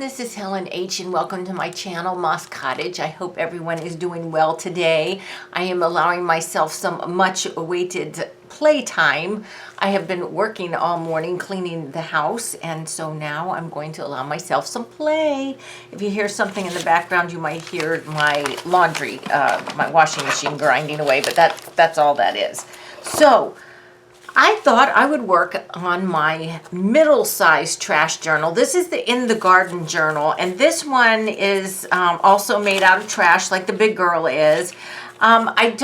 this is Helen H. and welcome to my channel, Moss Cottage. I hope everyone is doing well today. I am allowing myself some much-awaited playtime. I have been working all morning cleaning the house, and so now I'm going to allow myself some play. If you hear something in the background, you might hear my laundry, my washing machine grinding away, but that's all that is. So, I thought I would work on my middle-sized trash journal. This is the In the Garden journal, and this one is also made out of trash like the big girl is. I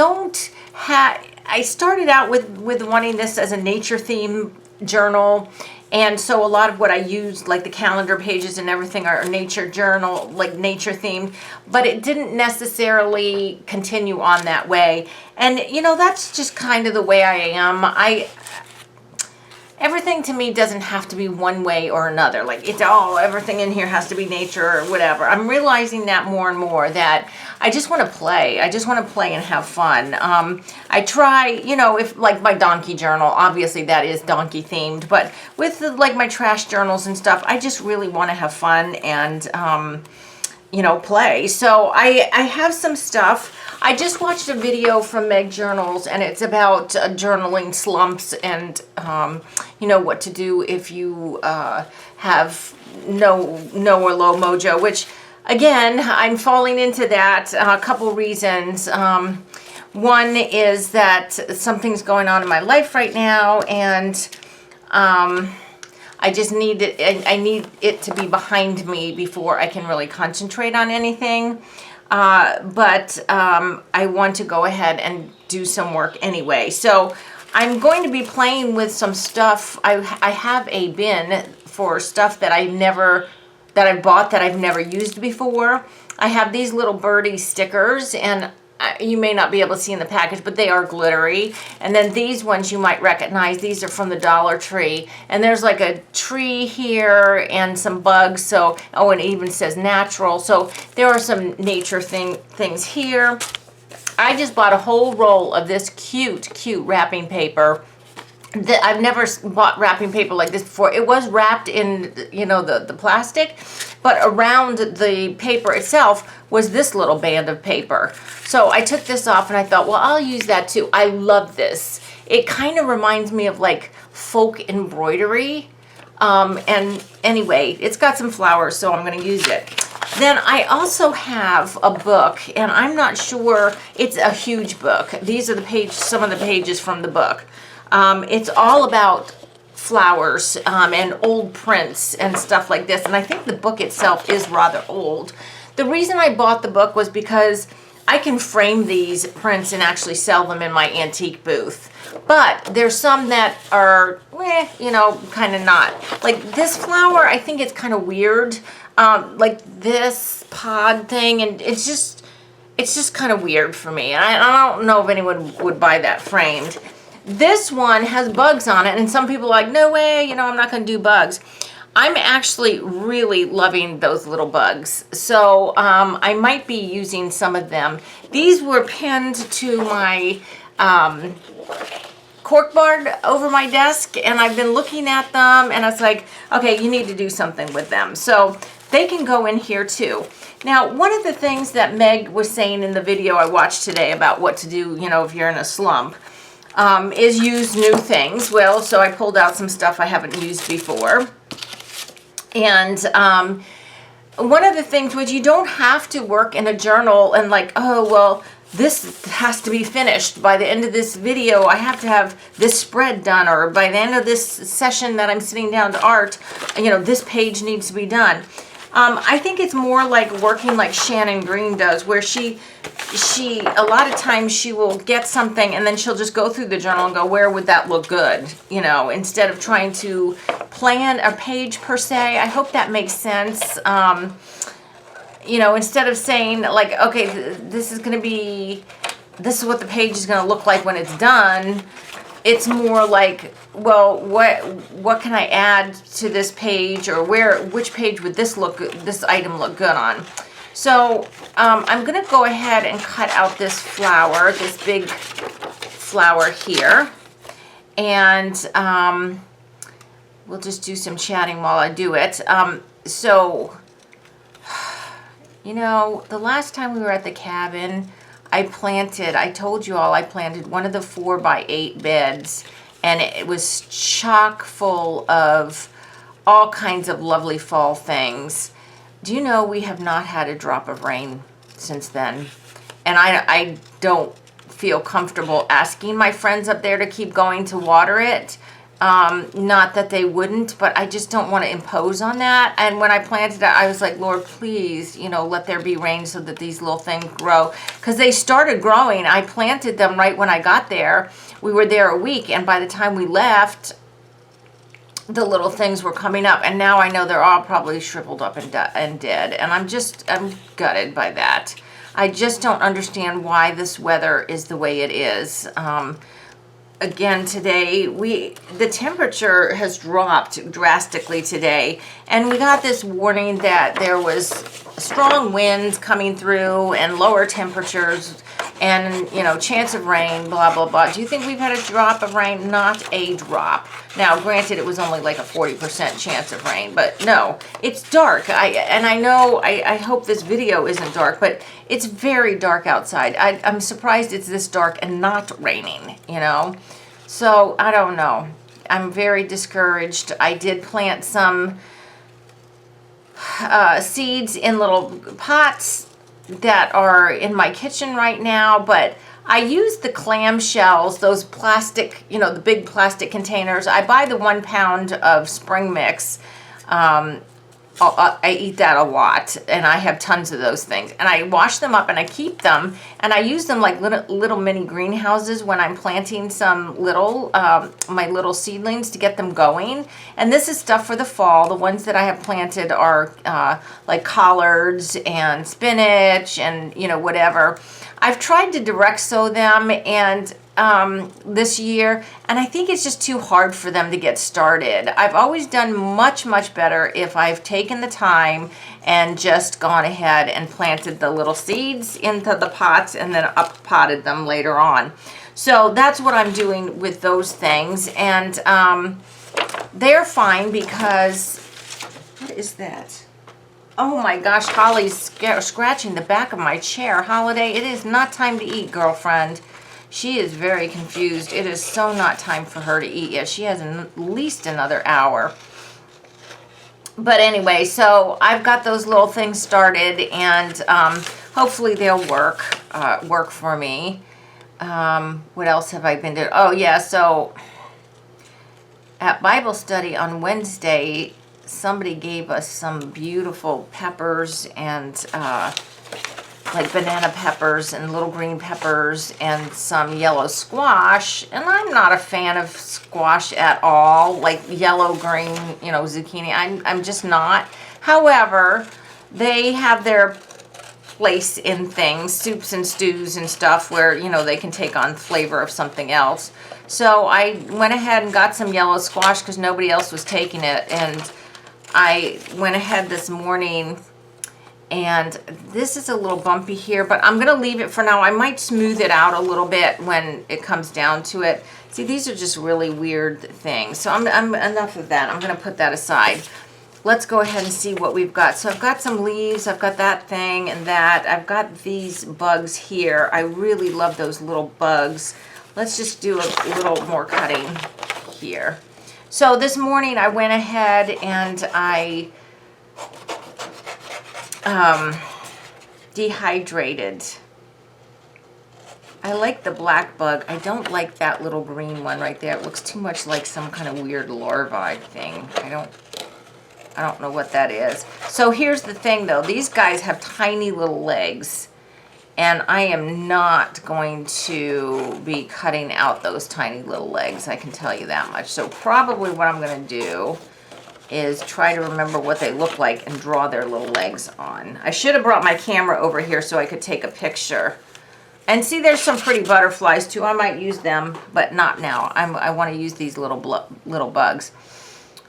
started out with wanting this as a nature theme journal, and so a lot of what I used, like the calendar pages and everything, are nature journal, like nature themed, but it didn't necessarily continue on that way. And you know, that's just kind of the way I am. Everything to me doesn't have to be one way or another. Like everything in here has to be nature or whatever. I'm realizing that more and more, that I just want to play. I just want to play and have fun. I try, you know, if like my donkey journal, obviously that is donkey themed, but with like my trash journals and stuff, I just really want to have fun and, you know, play. So I have some stuff. I just watched a video from Meg Journals, and it's about journaling slumps and, you know, what to do if you have no or low mojo, which, again, I'm falling into that. A couple reasons. One is that something's going on in my life right now, and I just need it. I need it to be behind me before I can really concentrate on anything. But I want to go ahead and do some work anyway. So I'm going to be playing with some stuff. I have a bin for stuff that I bought that I've never used before. I have these little birdie stickers, and you may not be able to see in the package, but they are glittery. And then these ones you might recognize. These are from the Dollar Tree. And there's like a tree here and some bugs. So, oh, and it even says natural. So there are some nature things here. I just bought a whole roll of this cute wrapping paper. I've never bought wrapping paper like this before. It was wrapped in, you know, the plastic, but around the paper itself was this little band of paper. So I took this off and I thought, well, I'll use that too. I love this. It kind of reminds me of like folk embroidery. And anyway, it's got some flowers, so I'm going to use it. Then I also have a book, and I'm not sure, it's a huge book. These are some of the pages from the book. It's all about flowers and old prints and stuff like this. And I think the book itself is rather old. The reason I bought the book was because I can frame these prints and actually sell them in my antique booth. But there's some that are, you know, kind of not. Like this flower, I think it's kind of weird. Like this pod thing, and it's just kind of weird for me. And I don't know if anyone would buy that framed. This one has bugs on it, and some people are like, no way, you know, I'm not going to do bugs. I'm actually really loving those little bugs. So I might be using some of them. These were pinned to my corkboard over my desk, and I've been looking at them, and I was like, okay, you need to do something with them. So they can go in here too. Now, one of the things that Meg was saying in the video I watched today about what to do, you know, if you're in a slump, is use new things. Well, so I pulled out some stuff I haven't used before. And one of the things was you don't have to work in a journal and like, oh, well, this has to be finished. By the end of this video, I have to have this spread done, or by the end of this session that I'm sitting down to art, you know, this page needs to be done. I think it's more like working like Shannon Green does, where she a lot of times she will get something and then she'll just go through the journal and go, where would that look good? You know, instead of trying to plan a page per se. I hope that makes sense. You know, instead of saying like, okay, this is what the page is going to look like when it's done. It's more like, well, what can I add to this page, or which page would this item look good on? So I'm going to go ahead and cut out this flower, this big flower here, and we'll just do some chatting while I do it. So You know, the last time we were at the cabin, I told you all, I planted one of the 4x8 beds, and it was chock full of all kinds of lovely fall things. Do you know we have not had a drop of rain since then? And I don't feel comfortable asking my friends up there to keep going to water it. Not that they wouldn't, but I just don't want to impose on that. And when I planted it, I was like, Lord, please, you know, let there be rain so that these little things grow. Because they started growing. I planted them right when I got there. We were there a week, and by the time we left, the little things were coming up. And now I know they're all probably shriveled up and dead. And I'm gutted by that. I just don't understand why this weather is the way it is. Again, today, the temperature has dropped drastically today, and we got this warning that there was strong winds coming through and lower temperatures and, you know, chance of rain, blah, blah, blah. Do you think we've had a drop of rain? Not a drop. Now, granted, it was only like a 40% chance of rain, but no, it's dark. I hope this video isn't dark, but it's very dark outside. I'm surprised it's this dark and not raining, you know? So, I don't know. I'm very discouraged. I did plant some seeds in little pots that are in my kitchen right now, but I use the clamshells, those plastic, you know, the big plastic containers. I buy the 1 pound of spring mix. I eat that a lot, and I have tons of those things. And I wash them up and I keep them, and I use them like little mini greenhouses when I'm planting some little, my little seedlings to get them going. And this is stuff for the fall. The ones that I have planted are like collards and spinach and, you know, whatever. I've tried to direct sow them and this year, and I think it's just too hard for them to get started. I've always done much, much better if I've taken the time and just gone ahead and planted the little seeds into the pots and then up-potted them later on. So that's what I'm doing with those things, and they're fine because, what is that? Oh my gosh, Holly's scratching the back of my chair. Holiday, it is not time to eat, girlfriend. She is very confused. It is so not time for her to eat yet. She has at least another hour. But anyway, so I've got those little things started, and hopefully they'll work for me. What else have I been doing? Oh yeah, so at Bible study on Wednesday, somebody gave us some beautiful peppers and like banana peppers and little green peppers and some yellow squash. And I'm not a fan of squash at all, like yellow, green, you know, zucchini. I'm just not. However, they have their place in things, soups and stews and stuff, where, you know, they can take on flavor of something else. So I went ahead and got some yellow squash because nobody else was taking it. And I went ahead this morning, and this is a little bumpy here, but I'm going to leave it for now. I might smooth it out a little bit when it comes down to it. See, these are just really weird things. So I'm enough of that. I'm going to put that aside. Let's go ahead and see what we've got. So I've got some leaves. I've got that thing and that. I've got these bugs here. I really love those little bugs. Let's just do a little more cutting here. So this morning I went ahead and I dehydrated. I like the black bug. I don't like that little green one right there. It looks too much like some kind of weird larvae thing. I don't know what that is. So here's the thing though. These guys have tiny little legs, and I am not going to be cutting out those tiny little legs. I can tell you that much. So probably what I'm going to do is try to remember what they look like and draw their little legs on. I should have brought my camera over here so I could take a picture. And see, there's some pretty butterflies too. I might use them, but not now. I want to use these little bugs.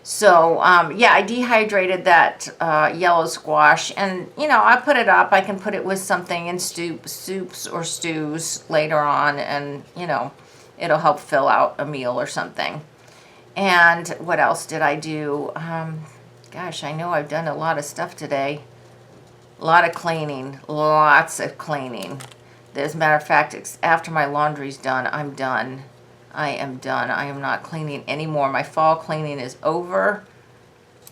So, yeah, I dehydrated that yellow squash, and, you know, I put it up. I can put it with something in soups or stews later on, and, you know, it'll help fill out a meal or something. And what else did I do? Gosh, I know I've done a lot of stuff today. A lot of cleaning, lots of cleaning. As a matter of fact, after my laundry's done, I'm done. I am done. I am not cleaning anymore. My fall cleaning is over.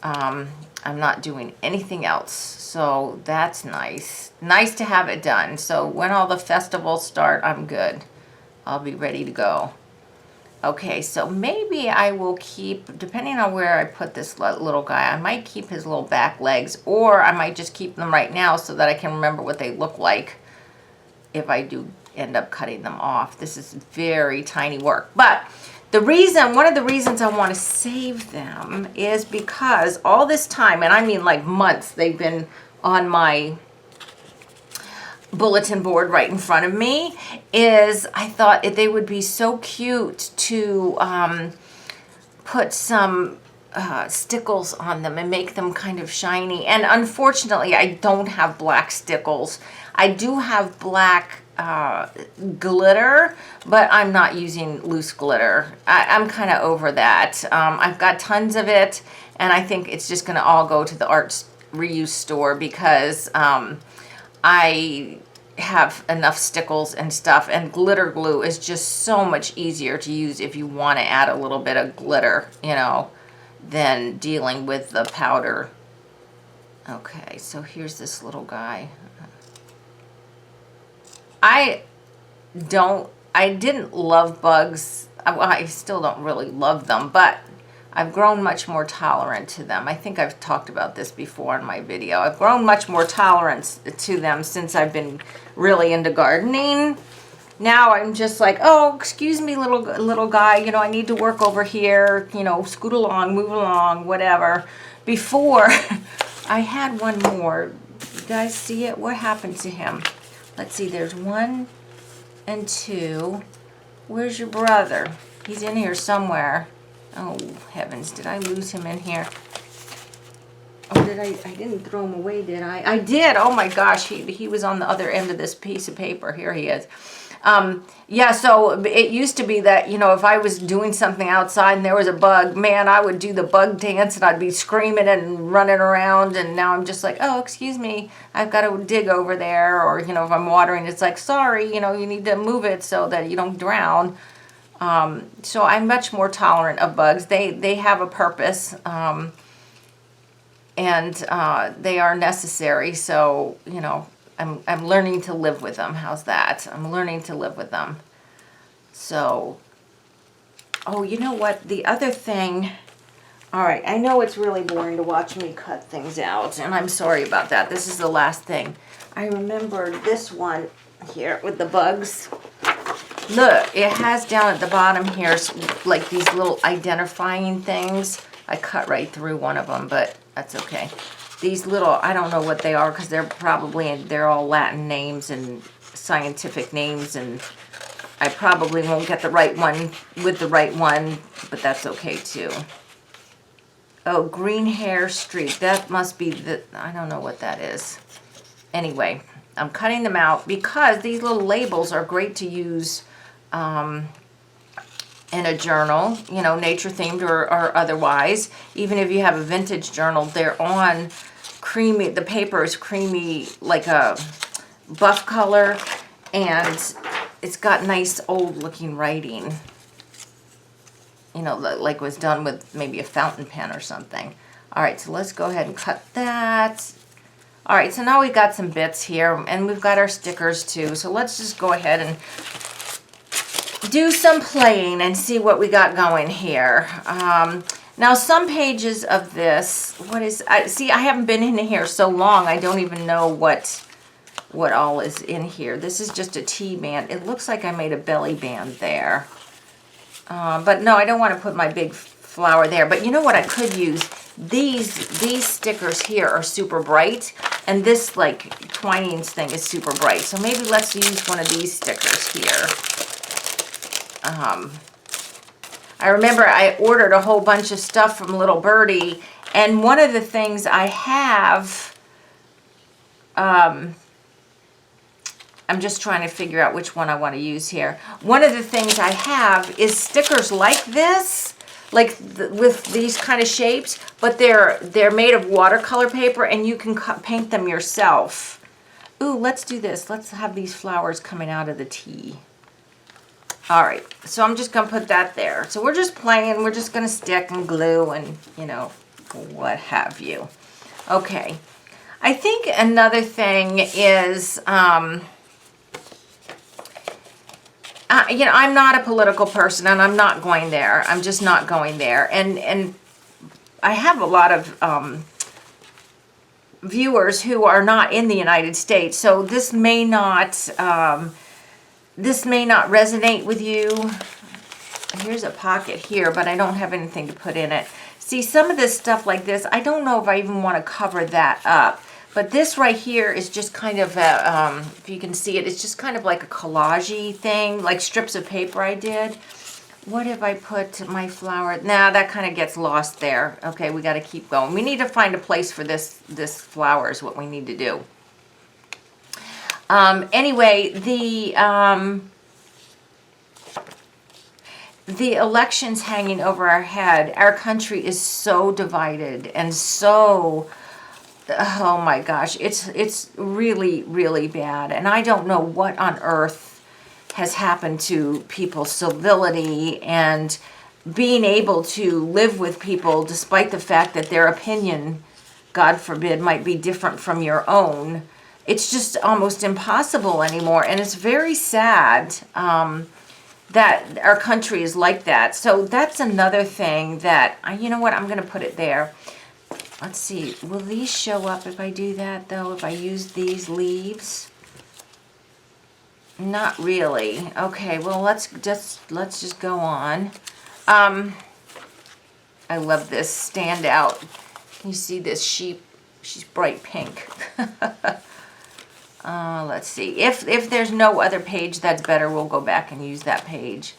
I'm not doing anything else. So that's nice. Nice to have it done. So when all the festivals start, I'm good. I'll be ready to go. Okay, so maybe I will keep, depending on where I put this little guy, I might keep his little back legs, or I might just keep them right now so that I can remember what they look like if I do end up cutting them off. This is very tiny work. But one of the reasons I want to save them is because all this time, and I mean like months, they've been on my bulletin board right in front of me, is I thought they would be so cute to put some stickles on them and make them kind of shiny. And unfortunately, I don't have black stickles. I do have black glitter, but I'm not using loose glitter. I'm kind of over that. I've got tons of it, and I think it's just going to all go to the art reuse store because I have enough stickles and stuff, and glitter glue is just so much easier to use if you want to add a little bit of glitter, you know, than dealing with the powder. Okay, so here's this little guy. I didn't love bugs. I still don't really love them, but I've grown much more tolerant to them. I think I've talked about this before in my video. I've grown much more tolerance to them since I've been really into gardening. Now I'm just like, oh, excuse me, little guy, you know, I need to work over here, you know, scoot along, move along, whatever. Before, I had one more. You guys see it? What happened to him? Let's see, there's 1 and 2. Where's your brother? He's in here somewhere. Oh, heavens, did I lose him in here? Oh, I didn't throw him away, did I? I did. Oh my gosh, he was on the other end of this piece of paper. Here he is. Yeah, so it used to be that, you know, if I was doing something outside and there was a bug, man, I would do the bug dance and I'd be screaming and running around, and now I'm just like, oh, excuse me, I've got to dig over there. Or, you know, if I'm watering, it's like, sorry, you know, you need to move it so that you don't drown. So I'm much more tolerant of bugs. They have a purpose, and they are necessary. So, you know, I'm learning to live with them. How's that? I'm learning to live with them. So, oh, you know what? The other thing, all right, I know it's really boring to watch me cut things out, and I'm sorry about that. This is the last thing. I remember this one here with the bugs. Look, it has down at the bottom here like these little identifying things. I cut right through one of them, but that's okay. These little, I don't know what they are because they're all Latin names and scientific names, and I probably won't get the right one with the right one, but that's okay too. Oh, green hair streak. That must be I don't know what that is. Anyway, I'm cutting them out because these little labels are great to use in a journal, you know, nature themed or otherwise. Even if you have a vintage journal, they're on creamy, the paper is creamy, like a buff color, and it's got nice old looking writing, you know, like was done with maybe a fountain pen or something. All right, so let's go ahead and cut that. All right, so now we've got some bits here, and we've got our stickers too. So let's just go ahead and do some playing and see what we got going here. Now, some pages of this, I haven't been in here so long, I don't even know what all is in here. This is just a T-band. It looks like I made a belly band there. But no, I don't want to put my big flower there. But you know what I could use? These stickers here are super bright, and this like twinings thing is super bright. So maybe let's use one of these stickers here. I remember I ordered a whole bunch of stuff from Little Birdie, and one of the things I have, I'm just trying to figure out which one I want to use here. One of the things I have is stickers like this, like with these kind of shapes, but they're made of watercolor paper, and you can paint them yourself. Ooh, let's do this. Let's have these flowers coming out of the tea. All right, so I'm just gonna put that there. So we're just playing, we're just gonna stick and glue and, you know, what have you. Okay, I think another thing is, you know, I'm not a political person, and I'm not going there. I'm just not going there. And I have a lot of viewers who are not in the United States, so this may not resonate with you. Here's a pocket here, but I don't have anything to put in it. See, some of this stuff like this, I don't know if I even want to cover that up. But this right here is just kind of a, if you can see it, it's just kind of like a collage-y thing, like strips of paper I did. What if I put my flower? Nah, that kind of gets lost there. Okay, we got to keep going. We need to find a place for this flower is what we need to do. Anyway, the elections hanging over our head, our country is so divided and so, oh my gosh, it's really, really bad. And I don't know what on earth has happened to people's civility and being able to live with people despite the fact that their opinion, God forbid, might be different from your own. It's just almost impossible anymore. And it's very sad that our country is like that. So that's another thing that, you know what, I'm going to put it there. Let's see, will these show up if I do that, though, if I use these leaves? Not really. Okay, well, let's just go on. I love this standout. You see this sheep? She's bright pink. Let's see. If there's no other page that's better, we'll go back and use that page.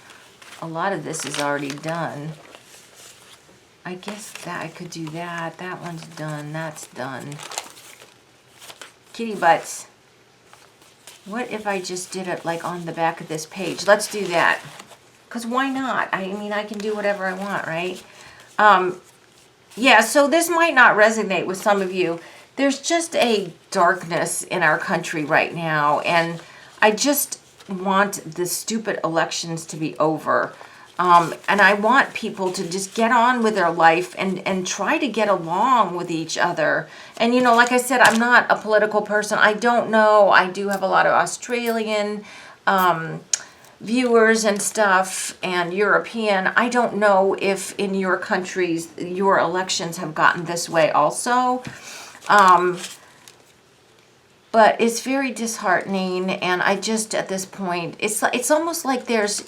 A lot of this is already done. I guess that I could do that. That one's done. That's done. Kitty butts. What if I just did it like on the back of this page? Let's do that. Because why not? I mean, I can do whatever I want, right? Yeah, so this might not resonate with some of you. There's just a darkness in our country right now. And I just want the stupid elections to be over. And I want people to just get on with their life and try to get along with each other. And, you know, like I said, I'm not a political person. I don't know. I do have a lot of Australian viewers and stuff, and European. I don't know if in your countries, your elections have gotten this way also. But it's very disheartening. And I just, at this point, it's almost like there's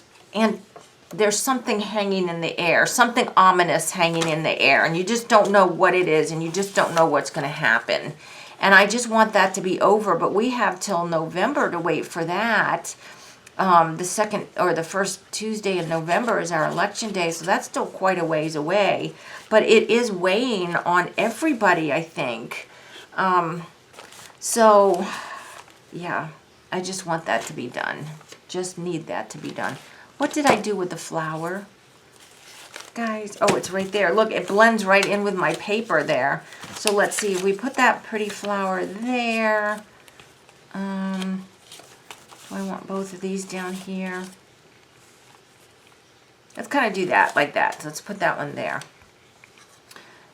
something hanging in the air, something ominous hanging in the air, and you just don't know what it is, and you just don't know what's going to happen. And I just want that to be over, but we have till November to wait for that. The second or the first Tuesday in November is our election day, so that's still quite a ways away. But it is weighing on everybody, I think. So, yeah, I just want that to be done. Just need that to be done. What did I do with the flower? Guys, oh, it's right there. Look, it blends right in with my paper there. So let's see, if we put that pretty flower there. I want both of these down here. Let's kind of do that, like that. So let's put that one there.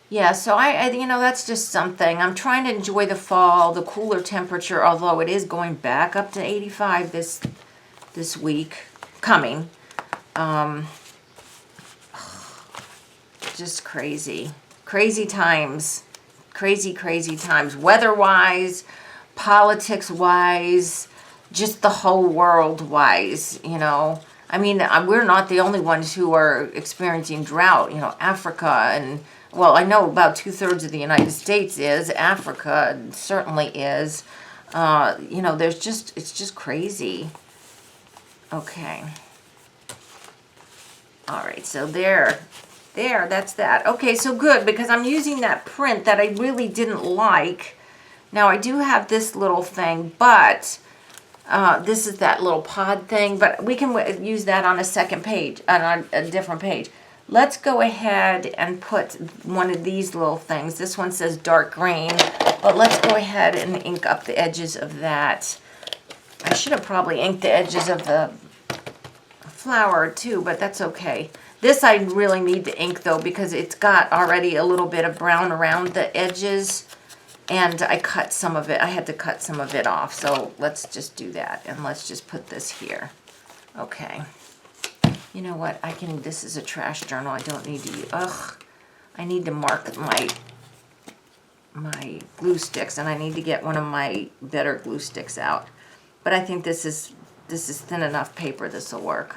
Yeah, so I you know, that's just something. I'm trying to enjoy the fall, the cooler temperature, although it is going back up to 85 this week. Coming. Just crazy. Crazy times. Crazy times. Weather-wise, politics-wise, just the whole world-wise, you know. I mean, we're not the only ones who are experiencing drought. You know, Africa and, well, I know about 2/3 of the United States is. Africa certainly is. You know, it's just crazy. Okay. All right, so there, that's that. Okay, so good, because I'm using that print that I really didn't like. Now, I do have this little thing, but this is that little pod thing, but we can use that on a second page, on a different page. Let's go ahead and put one of these little things. This one says dark green, but let's go ahead and ink up the edges of that. I should have probably inked the edges of the flower too, but that's okay. This I really need to ink though, because it's got already a little bit of brown around the edges, and I cut some of it. I had to cut some of it off, so let's just do that, and let's just put this here. Okay. You know what? This is a trash journal. I don't need to use, I need to mark my glue sticks, and I need to get one of my better glue sticks out. But I think this is thin enough paper. This will work.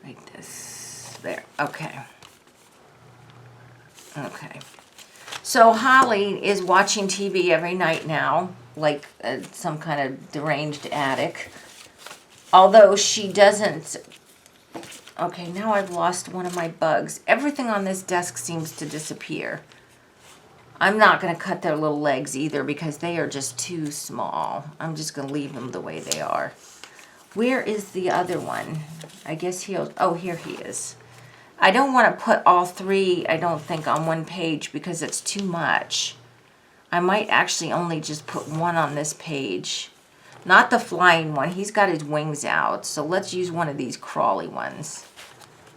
Like this. There. Okay. Okay. So Holly is watching TV every night now, like some kind of deranged addict. Although she doesn't... Okay, now I've lost one of my bugs. Everything on this desk seems to disappear. I'm not going to cut their little legs either because they are just too small. I'm just going to leave them the way they are. Where is the other one? I guess he'll... Oh, here he is. I don't want to put all three, I don't think, on one page because it's too much. I might actually only just put one on this page. Not the flying one. He's got his wings out. So let's use one of these crawly ones.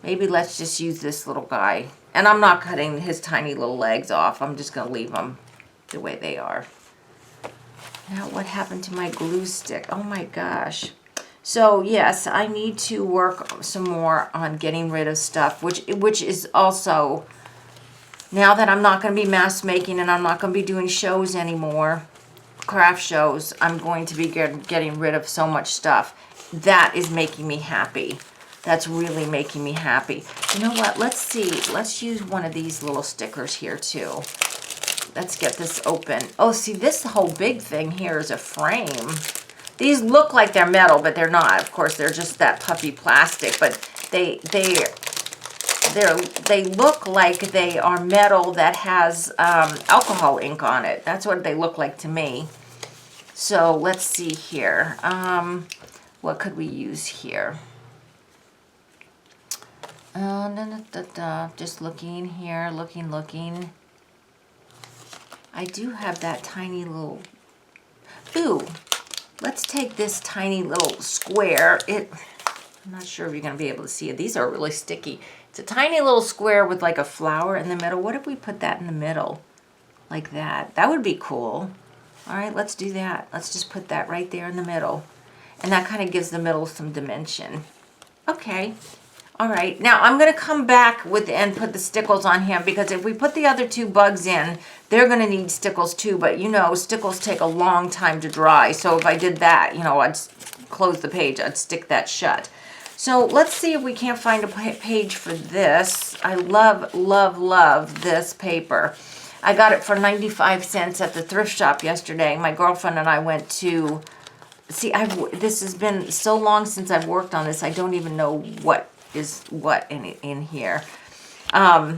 Maybe let's just use this little guy. And I'm not cutting his tiny little legs off. I'm just going to leave them the way they are. Now what happened to my glue stick? Oh my gosh. So yes, I need to work some more on getting rid of stuff, which is also, now that I'm not going to be mask making and I'm not going to be doing shows anymore, craft shows, I'm going to be getting rid of so much stuff. That is making me happy. That's really making me happy. You know what? Let's see. Let's use one of these little stickers here too. Let's get this open. Oh, see, this whole big thing here is a frame. These look like they're metal, but they're not. Of course, they're just that puffy plastic, but they look like they are metal that has alcohol ink on it. That's what they look like to me. So let's see here. What could we use here? Just looking here, looking. I do have that tiny little... Ooh, let's take this tiny little square. I'm not sure if you're going to be able to see it. These are really sticky. It's a tiny little square with like a flower in the middle. What if we put that in the middle? Like that. That would be cool. All right, let's do that. Let's just put that right there in the middle. And that kind of gives the middle some dimension. Okay. All right. Now I'm going to come back and put the stickles on him, because if we put the other two bugs in, they're going to need stickles too. But you know, stickles take a long time to dry. So if I did that, you know, I'd close the page. I'd stick that shut. So let's see if we can't find a page for this. I love, love, love this paper. I got it for 95 cents at the thrift shop yesterday. My girlfriend and I went to... See, this has been so long since I've worked on this, I don't even know what is what in here. I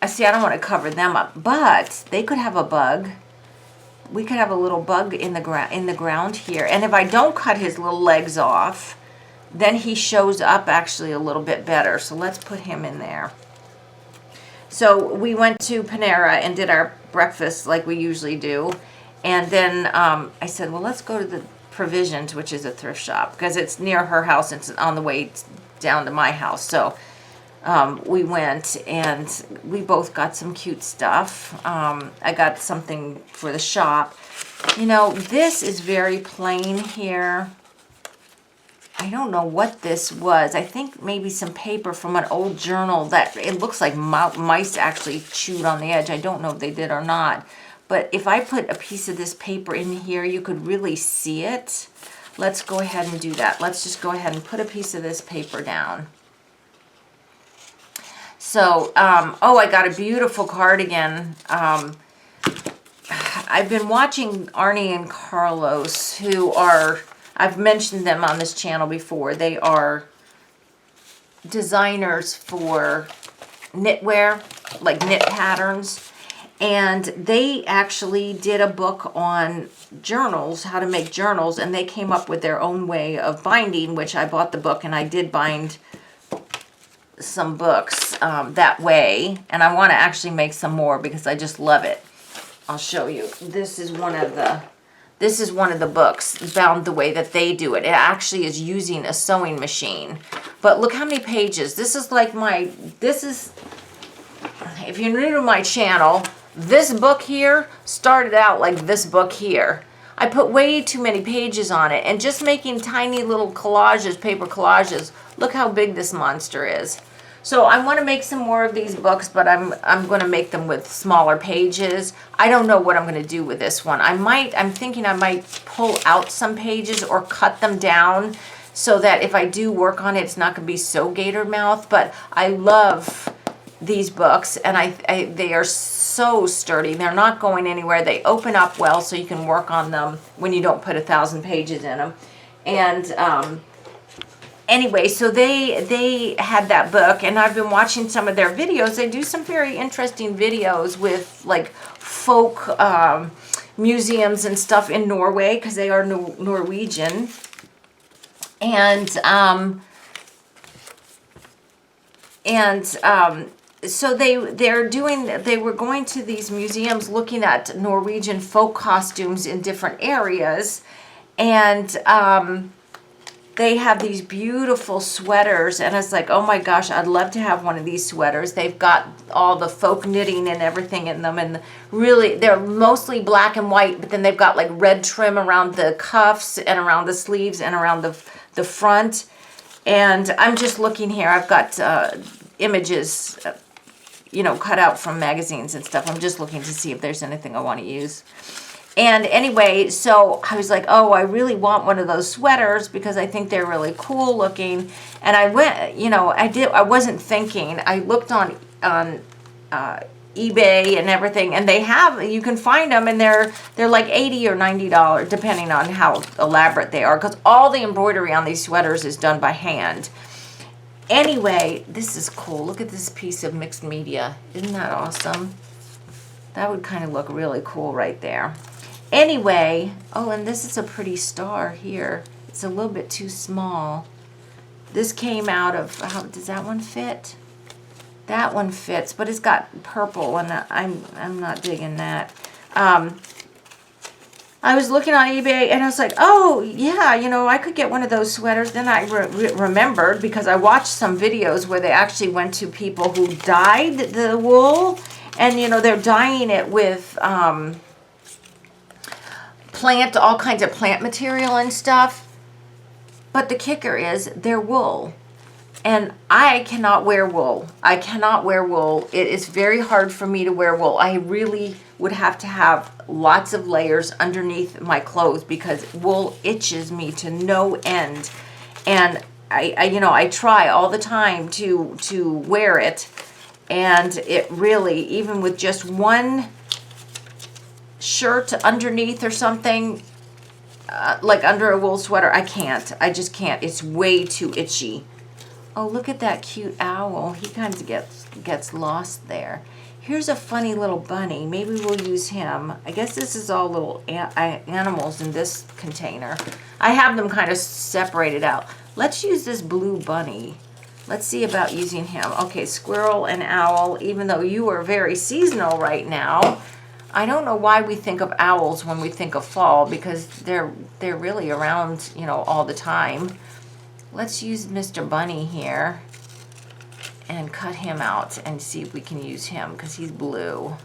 don't want to cover them up, but they could have a bug. We could have a little bug in the ground here. And if I don't cut his little legs off, then he shows up actually a little bit better. So let's put him in there. So we went to Panera and did our breakfast like we usually do. And then I said, well, let's go to the Provisions, which is a thrift shop, because it's near her house. It's on the way down to my house. So we went and we both got some cute stuff. I got something for the shop. You know, this is very plain here. I don't know what this was. I think maybe some paper from an old journal that it looks like mice actually chewed on the edge. I don't know if they did or not. But if I put a piece of this paper in here, you could really see it. Let's go ahead and do that. Let's just go ahead and put a piece of this paper down. So, oh, I got a beautiful cardigan. I've been watching Arnie and Carlos, who are... I've mentioned them on this channel before. They are designers for knitwear, like knit patterns. And they actually did a book on journals, how to make journals. And they came up with their own way of binding, which I bought the book and I did bind some books that way, and I want to actually make some more because I just love it. I'll show you. This is one of the books bound the way that they do it. It actually is using a sewing machine. But look how many pages. This is like if you're new to my channel, this book here started out like this book here. I put way too many pages on it, and just making tiny little collages, paper collages. Look how big this monster is. So I want to make some more of these books, but I'm going to make them with smaller pages. I don't know what I'm going to do with this one. I'm thinking I might pull out some pages or cut them down so that if I do work on it, it's not going to be so gator mouth. But I love these books, and they are so sturdy. They're not going anywhere. They open up well, so you can work on them when you don't put 1,000 pages in them. And anyway, so they had that book, and I've been watching some of their videos. They do some very interesting videos with like folk museums and stuff in Norway, because they are Norwegian. And so they were going to these museums looking at Norwegian folk costumes in different areas, and they have these beautiful sweaters, and it's like, oh my gosh, I'd love to have one of these sweaters. They've got all the folk knitting and everything in them, and really they're mostly black and white, but then they've got like red trim around the cuffs and around the sleeves and around the front. And I'm just looking here. I've got images cut out from magazines and stuff. I'm just looking to see if there's anything I want to use. And anyway, so I was like, oh, I really want one of those sweaters because I think they're really cool looking. And I went, I wasn't thinking. I looked on eBay and everything, and you can find them, and they're like $80 or $90 depending on how elaborate they are, because all the embroidery on these sweaters is done by hand. Anyway, this is cool. Look at this piece of mixed media. Isn't that awesome? That would kind of look really cool right there. Anyway, oh, and this is a pretty star here. It's a little bit too small. This came out of, does that one fit? That one fits, but it's got purple, and I'm not digging that. I was looking on eBay, and I was like, oh, yeah, I could get one of those sweaters. Then I remembered, because I watched some videos where they actually went to people who dyed the wool, and, they're dyeing it with all kinds of plant material and stuff. But the kicker is they're wool. And I cannot wear wool. I cannot wear wool. It is very hard for me to wear wool. I really would have to have lots of layers underneath my clothes because wool itches me to no end. And I try all the time to wear it. And it really, even with just one shirt underneath or something, like under a wool sweater, I can't. I just can't. It's way too itchy. Oh, look at that cute owl. He kind of gets lost there. Here's a funny little bunny. Maybe we'll use him. I guess this is all little animals in this container. I have them kind of separated out. Let's use this blue bunny. Let's see about using him. Okay, squirrel and owl, even though you are very seasonal right now. I don't know why we think of owls when we think of fall, because they're really around, all the time. Let's use Mr. Bunny here and cut him out and see if we can use him, because he's blue.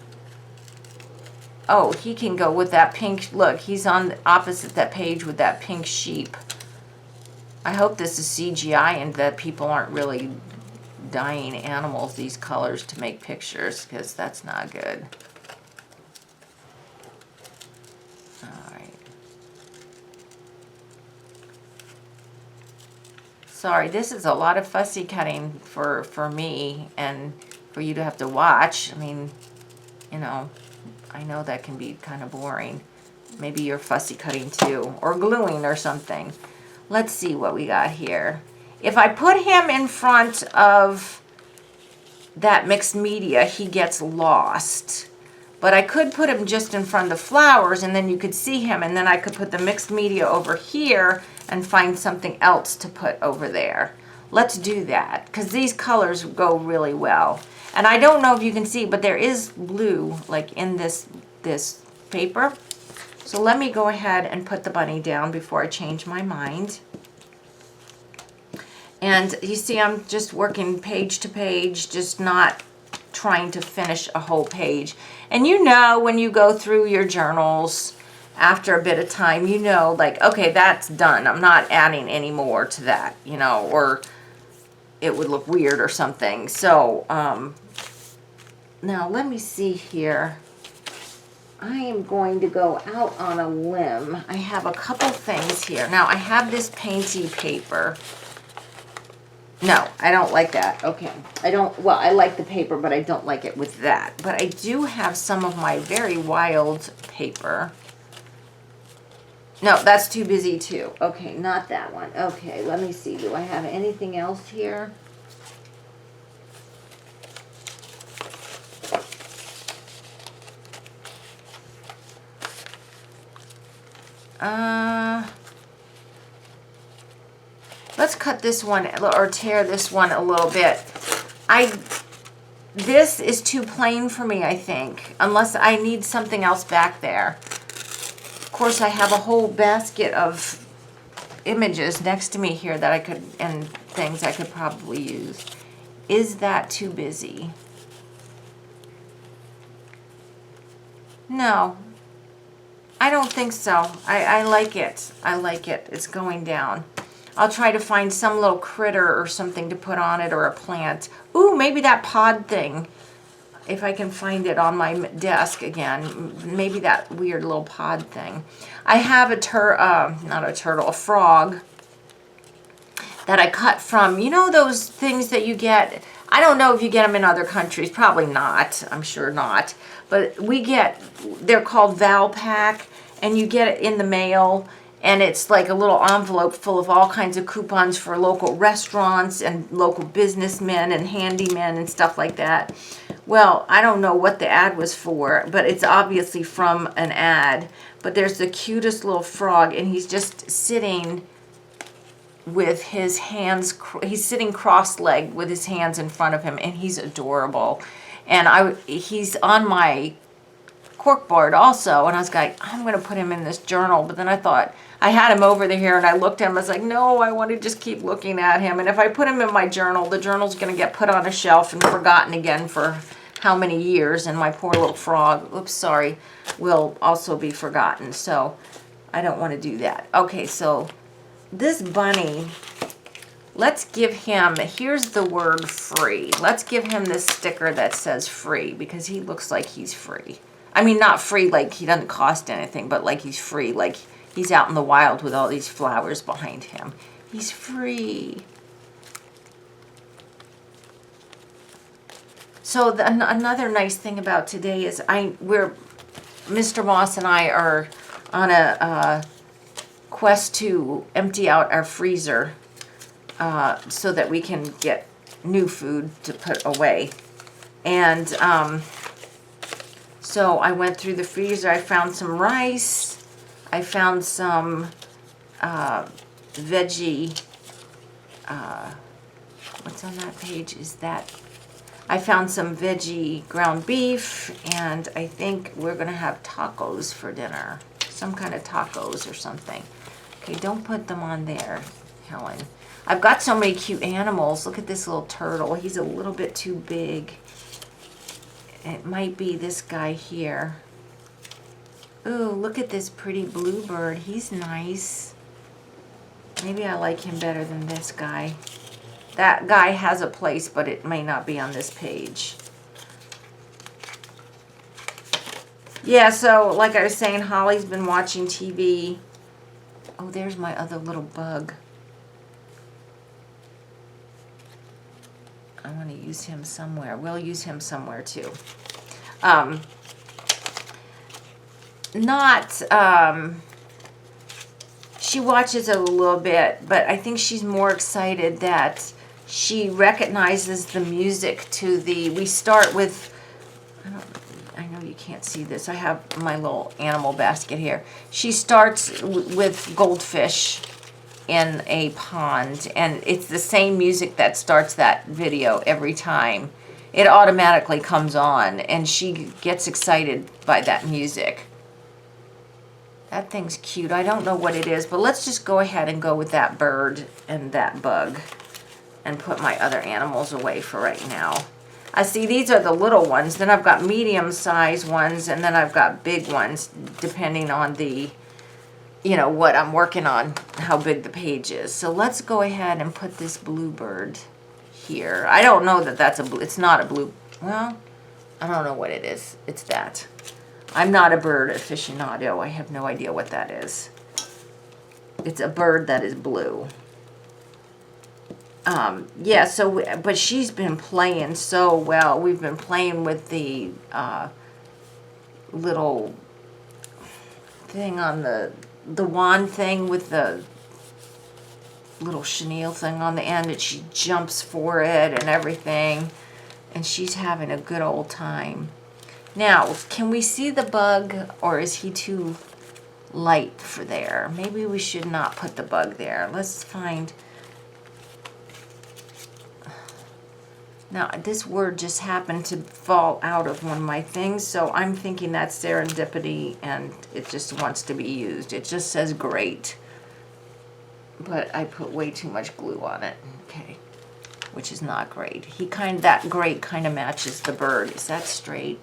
Oh, he can go with that pink. Look, he's on the opposite that page with that pink sheep. I hope this is CGI and that people aren't really dyeing animals these colors to make pictures, because that's not good. Sorry, this is a lot of fussy cutting for me and for you to have to watch. I mean, I know that can be kind of boring. Maybe you're fussy cutting too, or gluing or something. Let's see what we got here. If I put him in front of that mixed media, he gets lost. But I could put him just in front of the flowers, and then you could see him, and then I could put the mixed media over here and find something else to put over there. let's do that, because these colors go really well. And I don't know if you can see, but there is blue like in this paper. So let me go ahead and put the bunny down before I change my mind. And you see, I'm just working page to page, just not trying to finish a whole page. And you know, when you go through your journals after a bit of time, you know, like, okay, that's done. I'm not adding any more to that, you know, or it would look weird or something. So, now let me see here. I am going to go out on a limb. I have a couple things here. Now, I have this painty paper. No, I don't like that. Okay. Well, I like the paper, but I don't like it with that. But I do have some of my very wild paper. No, that's too busy too. Okay, not that one. Okay, let me see. Do I have anything else here? Let's cut this one or tear this one a little bit. This is too plain for me, I think, unless I need something else back there. Of course, I have a whole basket of images next to me here that I could, and things I could probably use. Is that too busy? No, I don't think so. I like it. I like it. It's going down. I'll try to find some little critter or something to put on it, or a plant. Ooh, maybe that pod thing. If I can find it on my desk again. Maybe that weird little pod thing. I have a frog that I cut from, you know those things that you get, I don't know if you get them in other countries, probably not, I'm sure not. But they're called Valpak, and you get it in the mail. And it's like a little envelope full of all kinds of coupons for local restaurants and local businessmen and handymen and stuff like that. Well, I don't know what the ad was for, but it's obviously from an ad. But there's the cutest little frog, and he's just sitting with his hands, he's sitting cross-legged with his hands in front of him, and he's adorable. And he's on my corkboard also, and I was like, I'm going to put him in this journal. But then I thought, I had him over here, and I looked at him. I was like, no, I want to just keep looking at him. And if I put him in my journal, the journal's going to get put on a shelf and forgotten again for how many years, and my poor little frog, oops, sorry, will also be forgotten. So I don't want to do that. Okay, so this bunny, let's give him, here's the word free. Let's give him this sticker that says free, because he looks like he's free. I mean, not free like he doesn't cost anything, but like he's free, like he's out in the wild with all these flowers behind him. He's free. So another nice thing about today is Mr. Moss and I are on a quest to empty out our freezer so that we can get new food to put away. And so I went through the freezer. I found some rice. I found some veggie. What's on that page? I found some veggie ground beef, and I think we're going to have tacos for dinner. Some kind of tacos or something. Okay, don't put them on there, Helen. I've got so many cute animals. Look at this little turtle. He's a little bit too big. It might be this guy here. Ooh, look at this pretty bluebird. He's nice. Maybe I like him better than this guy. That guy has a place, but it may not be on this page. Yeah, so like I was saying, Holly's been watching TV. Oh, there's my other little bug. I want to use him somewhere. We'll use him somewhere too. She watches it a little bit, but I think she's more excited that she recognizes the music to we start with, I know you can't see this. I have my little animal basket here. She starts with goldfish, in a pond, and it's the same music that starts that video every time. It automatically comes on, and she gets excited by that music. That thing's cute. I don't know what it is, but let's just go ahead and go with that bird and that bug and put my other animals away for right now. I see these are the little ones. Then I've got medium-sized ones, and then I've got big ones, depending on the, you know, what I'm working on, how big the page is. So let's go ahead and put this bluebird here. I don't know that that's a blue. It's not a blue. Well, I don't know what it is. It's that. I'm not a bird aficionado. I have no idea what that is. It's a bird that is blue. Yeah, so, but she's been playing so well. We've been playing with the little thing on the wand thing with the little chenille thing on the end, and she jumps for it and everything. And she's having a good old time. Now, can we see the bug, or is he too light for there? Maybe we should not put the bug there. Let's find... Now, this word just happened to fall out of one of my things, so I'm thinking that's serendipity, and it just wants to be used. It just says great, but I put way too much glue on it, okay, which is not great. That great kind of matches the bird. Is that straight?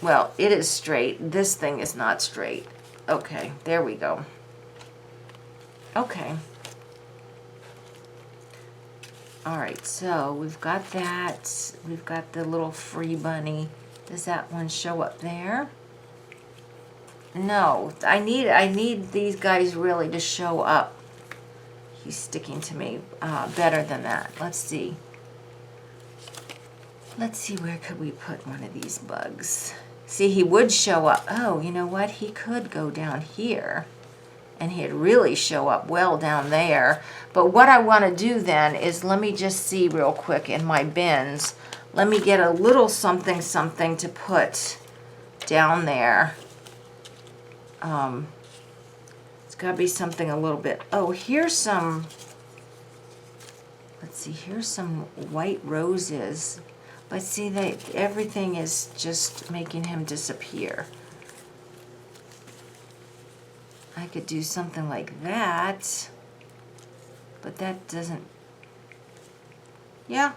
Well, it is straight. This thing is not straight. Okay, there we go. Okay. All right, so we've got that. We've got the little free bunny. Does that one show up there? No, I need these guys really to show up. He's sticking to me better than that. Let's see. Let's see, where could we put one of these bugs? See, he would show up. Oh, you know what? He could go down here, and he'd really show up well down there. But what I want to do then is, let me just see real quick in my bins. Let me get a little something to put down there. It's got to be something a little bit... Oh, here's some... Let's see, here's some white roses. But see, everything is just making him disappear. I could do something like that, but that doesn't... Yeah.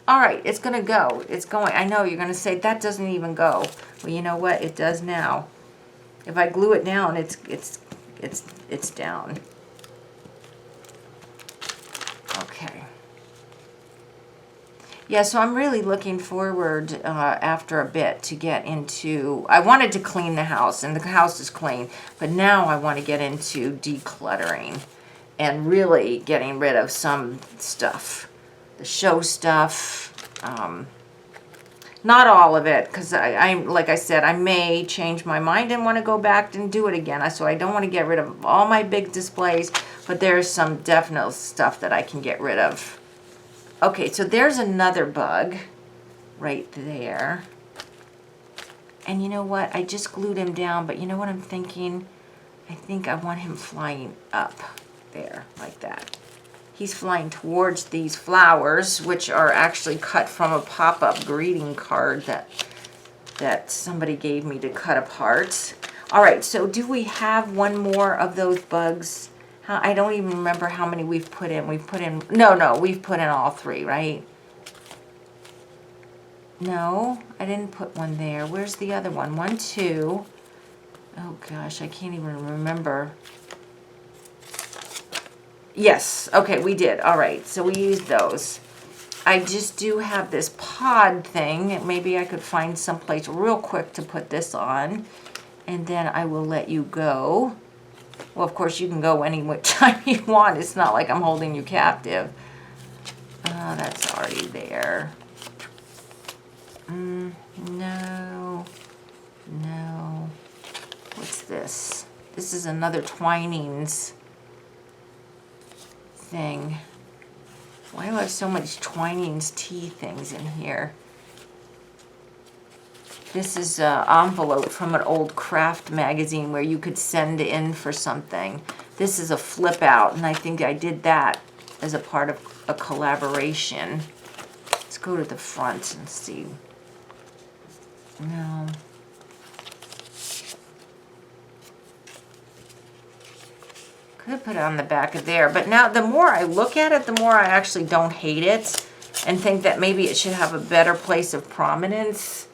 All right, it's going to go. It's going. I know you're going to say, that doesn't even go. Well, you know what? It does now. If I glue it down, it's down. Okay. Yeah, so I'm really looking forward after a bit to get into... I wanted to clean the house, and the house is clean, but now I want to get into decluttering and really getting rid of some stuff. The show stuff. Not all of it, because like I said, I may change my mind and want to go back and do it again. So I don't want to get rid of all my big displays, but there's some definite stuff that I can get rid of. Okay, so there's another bug right there. And you know what? I just glued him down, but you know what I'm thinking? I think I want him flying up there, like that. He's flying towards these flowers, which are actually cut from a pop-up greeting card that somebody gave me to cut apart. All right, so do we have one more of those bugs? I don't even remember how many we've put in. We've put in... No, we've put in all three, right? No, I didn't put one there. Where's the other one? 1, 2. Oh, gosh, I can't even remember. Yes, okay, we did. All right, so we used those. I just do have this pod thing. Maybe I could find someplace real quick to put this on. And then I will let you go. Well, of course, you can go any time you want. It's not like I'm holding you captive. That's already there. No. What's this? This is another Twinings thing. Why do I have so much Twinings tea things in here? This is an envelope from an old craft magazine where you could send in for something. This is a flip out, and I think I did that as a part of a collaboration. Let's go to the front and see. No. Could have put it on the back of there, but now the more I look at it, the more I actually don't hate it and think that maybe it should have a better place of prominence.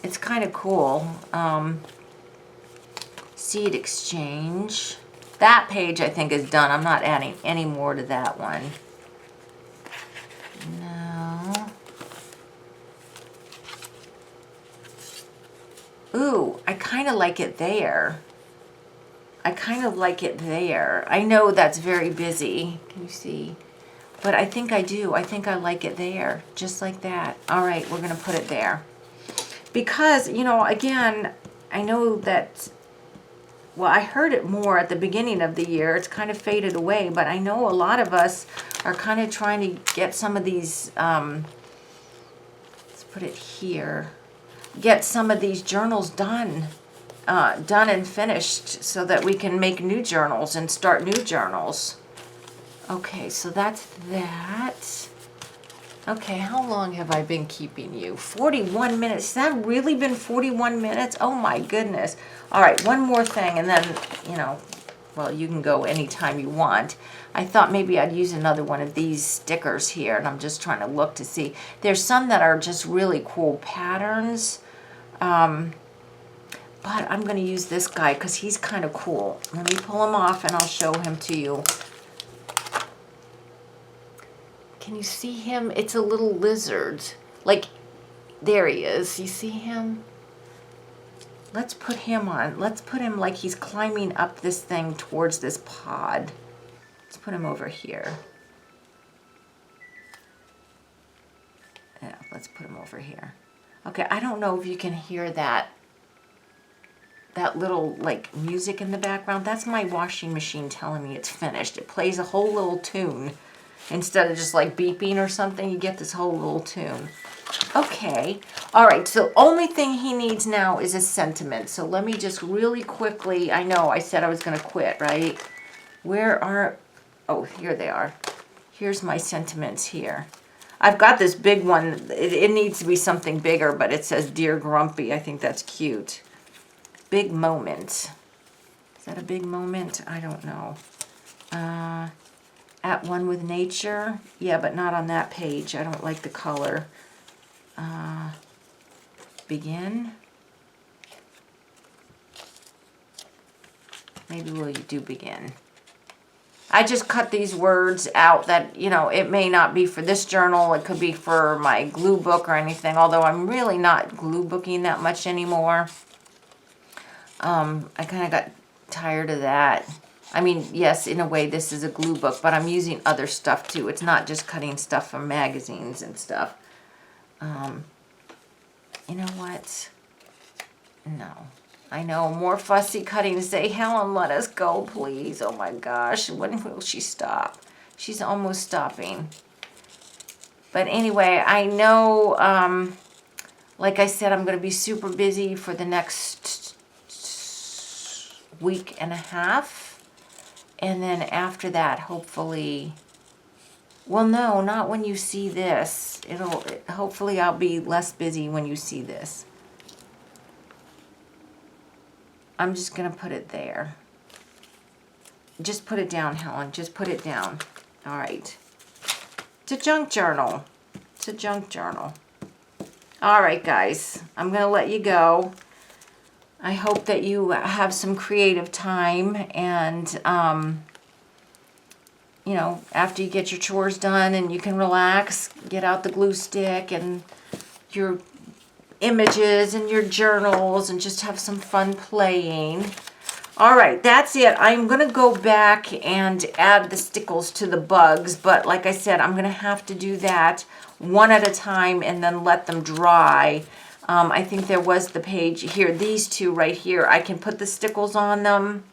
It's kind of cool. Seed exchange. That page I think is done. I'm not adding any more to that one. No. Ooh, I kind of like it there. I kind of like it there. I know that's very busy. Can you see? But I think I do. I think I like it there. Just like that. All right, we're going to put it there. Because, you know, again, I know that, well, I heard it more at the beginning of the year. It's kind of faded away. But I know a lot of us are kind of trying to get some of these, let's put it here, get some of these journals done. Done and finished so that we can make new journals and start new journals. Okay, so that's that. Okay, how long have I been keeping you? 41 minutes. Has that really been 41 minutes? Oh my goodness. All right, one more thing and then, you know, well, you can go anytime you want. I thought maybe I'd use another one of these stickers here, and I'm just trying to look to see. There's some that are just really cool patterns. But I'm going to use this guy because he's kind of cool. Let me pull him off and I'll show him to you. Can you see him? It's a little lizard. Like, there he is. You see him? Let's put him on. Let's put him like he's climbing up this thing towards this pod. Let's put him over here. Yeah, let's put him over here. Okay, I don't know if you can hear that little like music in the background. That's my washing machine telling me it's finished. It plays a whole little tune. Instead of just like beeping or something, you get this whole little tune. Okay. All right. So only thing he needs now is a sentiment. So let me just really quickly, I know I said I was going to quit, right? Where are, oh, here they are. Here's my sentiments here. I've got this big one. It needs to be something bigger, but it says Dear Grumpy. I think that's cute. Big moment. Is that a big moment? I don't know. At one with nature. Yeah, but not on that page. I don't like the color. Begin. Maybe we'll do begin. I just cut these words out that, you know, it may not be for this journal. It could be for my glue book or anything. Although I'm really not glue booking that much anymore. I kind of got tired of that. I mean, yes, in a way this is a glue book, but I'm using other stuff too. It's not just cutting stuff from magazines and stuff. You know what? No. I know, more fussy cutting. Say, Helen, let us go, please. Oh my gosh, when will she stop? She's almost stopping. But anyway, I know, like I said, I'm going to be super busy for the next week and a half, and then after that, hopefully, well, no, not when you see this. Hopefully I'll be less busy when you see this. I'm just gonna put it there. Just put it down, Helen. Just put it down. All right. It's a junk journal. It's a junk journal. All right, guys. I'm gonna let you go. I hope that you have some creative time and, you know, after you get your chores done and you can relax, get out the glue stick and your images and your journals and just have some fun playing. All right, that's it. I'm going to go back and add the stickles to the bugs, but like I said, I'm going to have to do that one at a time and then let them dry. I think there was the page here, these two right here. I can put the stickles on them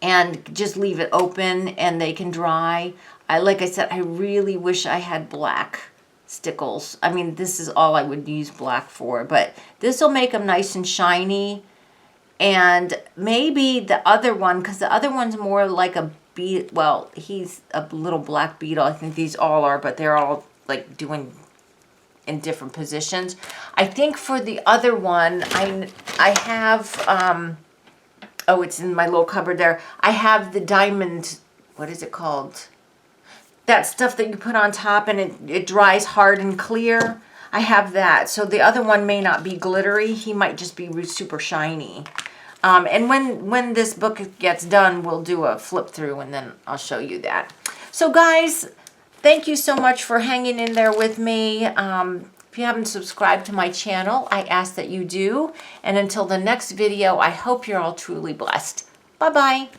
and just leave it open and they can dry. Like I said, I really wish I had black stickles. I mean, this is all I would use black for, but this will make them nice and shiny. And maybe the other one, because the other one's more like a beet. Well, he's a little black beetle. I think these all are, but they're all like doing in different positions. I think for the other one, I have, oh, it's in my little cupboard there. I have the diamond, what is it called? That stuff that you put on top and it dries hard and clear. I have that. So the other one may not be glittery. He might just be super shiny. And when this book gets done, we'll do a flip through and then I'll show you that. So guys, thank you so much for hanging in there with me. If you haven't subscribed to my channel, I ask that you do. And until the next video, I hope you're all truly blessed. Bye-bye.